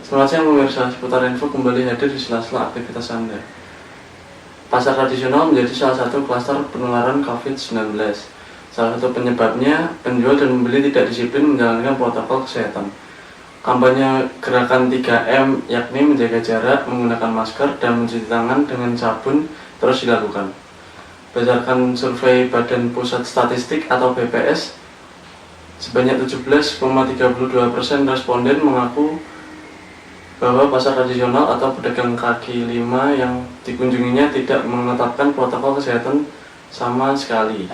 Selamat siang pemirsa, seputar info kembali hadir di sela-sela aktivitas Anda. Pasar tradisional menjadi salah satu klaster penularan COVID-19. Salah satu penyebabnya, penjual dan pembeli tidak disiplin menjalankan protokol kesehatan. Kampanye gerakan 3M, yakni menjaga jarak, menggunakan masker, dan mencuci tangan dengan sabun terus dilakukan. Berdasarkan survei Badan Pusat Statistik atau BPS, sebanyak 17,32% responden mengaku bahwa pasar tradisional atau pedagang kaki lima yang dikunjunginya tidak menetapkan protokol kesehatan sama sekali.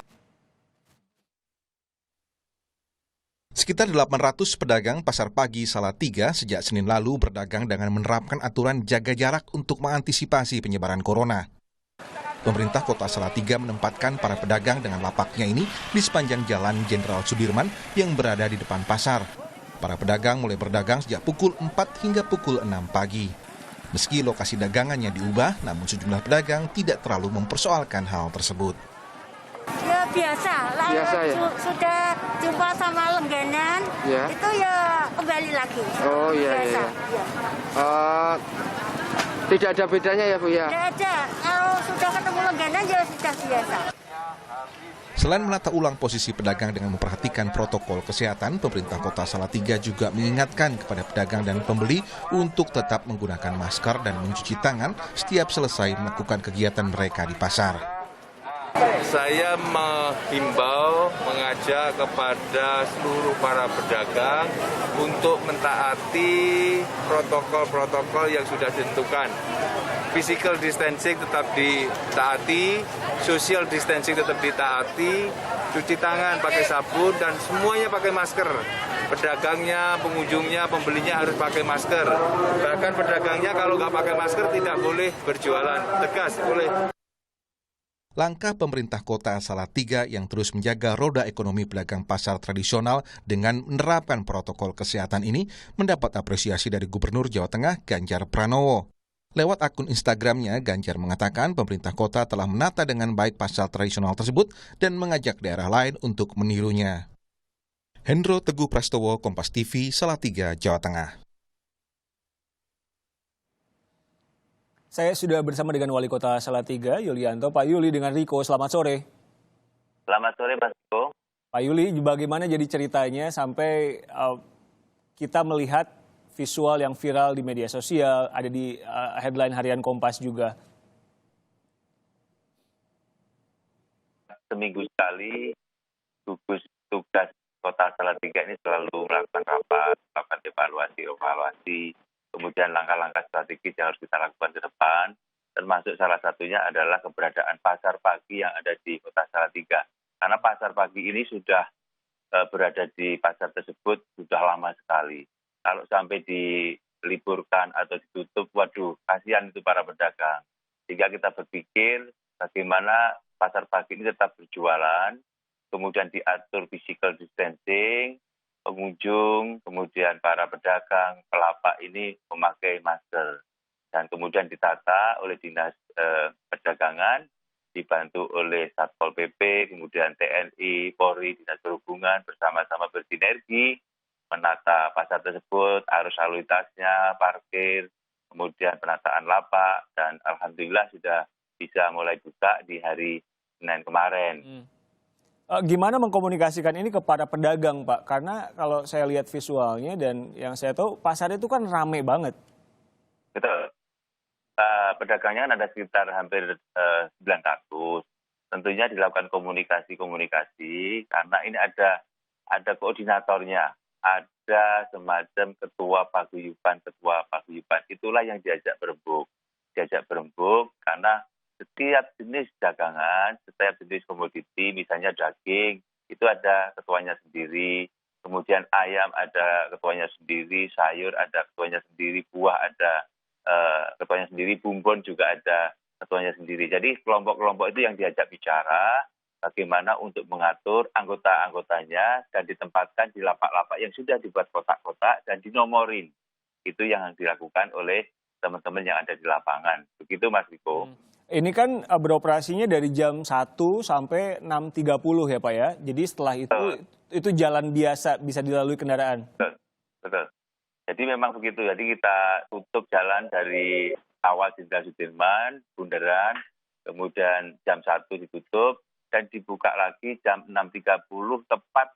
Sekitar 800 pedagang pasar pagi Salatiga sejak Senin lalu berdagang dengan menerapkan aturan jaga jarak untuk mengantisipasi penyebaran corona. Pemerintah Kota Salatiga menempatkan para pedagang dengan lapaknya ini di sepanjang Jalan Jenderal Sudirman yang berada di depan pasar. Para pedagang mulai berdagang sejak pukul 4 hingga pukul 6 pagi. Meski lokasi dagangannya diubah, namun sejumlah pedagang tidak terlalu mempersoalkan hal tersebut. Ya biasa ya? Sudah jumpa sama langganan, ya. Itu ya kembali lagi. Oh iya, biasa. Iya. Tidak ada bedanya ya Bu ya? Tidak ada, kalau sudah ketemu langganan ya sudah biasa. Selain menata ulang posisi pedagang dengan memperhatikan protokol kesehatan, pemerintah Kota Salatiga juga mengingatkan kepada pedagang dan pembeli untuk tetap menggunakan masker dan mencuci tangan setiap selesai melakukan kegiatan mereka di pasar. Saya menghimbau, mengajak kepada seluruh para pedagang untuk mentaati protokol-protokol yang sudah ditentukan. Physical distancing tetap ditaati, social distancing tetap ditaati, cuci tangan pakai sabun dan semuanya pakai masker. Pedagangnya, pengunjungnya, pembelinya harus pakai masker. Bahkan pedagangnya kalau nggak pakai masker tidak boleh berjualan, tegas boleh. Langkah pemerintah Kota Salatiga yang terus menjaga roda ekonomi pedagang pasar tradisional dengan menerapkan protokol kesehatan ini mendapat apresiasi dari Gubernur Jawa Tengah Ganjar Pranowo. Lewat akun Instagramnya, Ganjar mengatakan pemerintah kota telah menata dengan baik pasar tradisional tersebut dan mengajak daerah lain untuk menirunya. Hendro Teguh Prastowo, Kompas TV, Salatiga, Jawa Tengah. Saya sudah bersama dengan Wali Kota Salatiga, Yulianto. Pak Yuli dengan Riko, selamat sore. Selamat sore, Mas Riko. Pak Yuli, bagaimana jadi ceritanya sampai kita melihat visual yang viral di media sosial, ada di headline harian Kompas juga? Seminggu sekali, gugus tugas Kota Salatiga ini selalu melakukan rapat evaluasi, kemudian langkah-langkah strategis yang harus kita lakukan ke depan, termasuk salah satunya adalah keberadaan pasar pagi yang ada di Kota Salatiga. Karena pasar pagi ini sudah berada di pasar tersebut sudah lama sekali. Kalau sampai diliburkan atau ditutup, waduh, kasihan itu para pedagang. Sehingga kita berpikir bagaimana pasar pagi ini tetap berjualan, kemudian diatur physical distancing, pengunjung, kemudian para pedagang, pelapak ini memakai masker. Dan kemudian ditata oleh Dinas Perdagangan, dibantu oleh Satpol PP, kemudian TNI, Polri, Dinas Perhubungan bersama-sama bersinergi, menata pasar tersebut, arus lalu lintasnya, parkir, kemudian penataan lapak, dan alhamdulillah sudah bisa mulai buka di hari Senin kemarin. Gimana mengkomunikasikan ini kepada pedagang, Pak? Karena kalau saya lihat visualnya dan yang saya tahu pasar itu kan rame banget. Betul. Pedagangnya kan ada sekitar hampir 900. Tentunya dilakukan komunikasi karena ini ada koordinatornya. Ada semacam ketua paguyuban. Itulah yang diajak berembuk karena setiap jenis dagangan, setiap jenis komoditi, misalnya daging, itu ada ketuanya sendiri, kemudian ayam ada ketuanya sendiri, sayur ada ketuanya sendiri, buah ada ketuanya sendiri, bumbon juga ada ketuanya sendiri. Jadi kelompok-kelompok itu yang diajak bicara, bagaimana untuk mengatur anggota-anggotanya dan ditempatkan di lapak-lapak yang sudah dibuat kotak-kotak dan dinomorin. Itu yang dilakukan oleh teman-teman yang ada di lapangan. Begitu Mas Riko. Ini kan beroperasinya dari jam 1 sampai 6.30 ya Pak ya. Jadi setelah itu jalan biasa bisa dilalui kendaraan. Betul. Jadi memang begitu. Jadi kita tutup jalan dari awal Jenderal Sudirman, Bundaran, kemudian jam 1 ditutup, dan dibuka lagi jam 6.30 tepat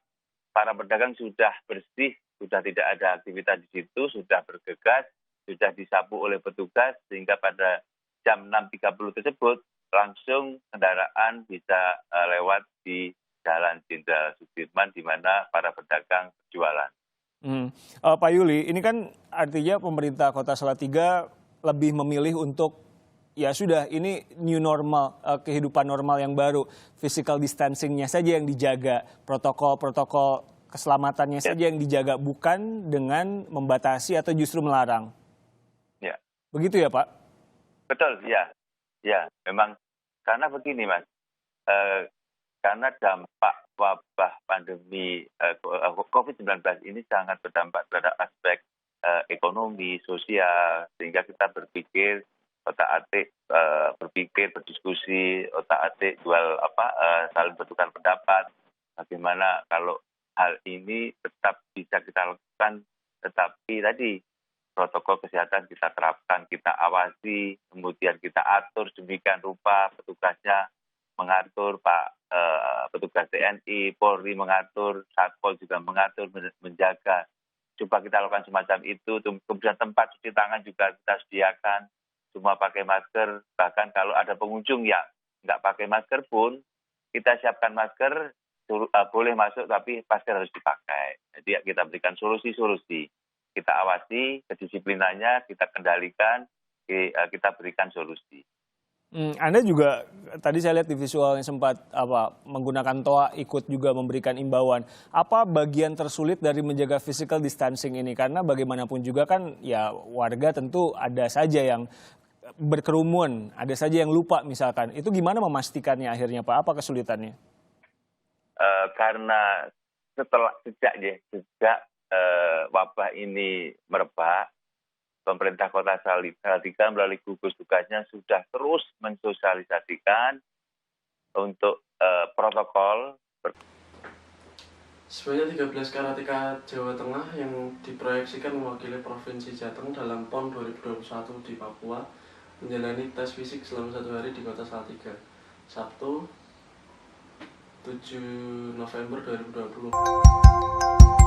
para pedagang sudah bersih, sudah tidak ada aktivitas di situ, sudah bergegas, sudah disapu oleh petugas, sehingga pada jam 6.30 tersebut langsung kendaraan bisa lewat di Jalan Jenderal Sudirman di mana para pedagang berjualan. Pak Yuli, ini kan artinya pemerintah Kota Salatiga lebih memilih untuk ya sudah ini new normal, kehidupan normal yang baru, physical distancing-nya saja yang dijaga, protokol keselamatannya saja yang dijaga, bukan dengan membatasi atau justru melarang. Ya. Begitu ya Pak? Betul, ya. Ya, memang karena begini Mas, karena dampak wabah pandemi COVID-19 ini sangat berdampak terhadap aspek ekonomi, sosial, sehingga kita berpikir otak-atik berdiskusi, otak-atik saling bertukar pendapat, bagaimana kalau hal ini tetap bisa kita lakukan, tetapi tadi protokol kesehatan kita terapkan, kita awasi, kemudian kita atur demikian rupa, petugasnya mengatur, petugas TNI, Polri mengatur, Satpol juga mengatur, menjaga. Coba kita lakukan semacam itu, kemudian tempat cuci tangan juga kita sediakan, semua pakai masker, bahkan kalau ada pengunjung yang nggak pakai masker pun, kita siapkan masker, boleh masuk tapi masker harus dipakai. Jadi kita berikan solusi-solusi, kita awasi kedisiplinannya, kita kendalikan, kita berikan solusi. Anda juga tadi saya lihat di visualnya sempat menggunakan toa, ikut juga memberikan imbauan. Apa bagian tersulit dari menjaga physical distancing ini? Karena bagaimanapun juga kan ya warga tentu ada saja yang berkerumun, ada saja yang lupa misalkan. Itu gimana memastikannya akhirnya Pak? Apa kesulitannya? Karena sejak wabah ini merebak, pemerintah Kota Salatiga melalui gugus tugasnya sudah terus mensosialisasikan untuk protokol. Sebanyak 13 karateka Jawa Tengah yang diproyeksikan mewakili Provinsi Jateng dalam PON 2021 di Papua menjalani tes fisik selama 1 hari di Kota Salatiga, Sabtu 7 November 2020.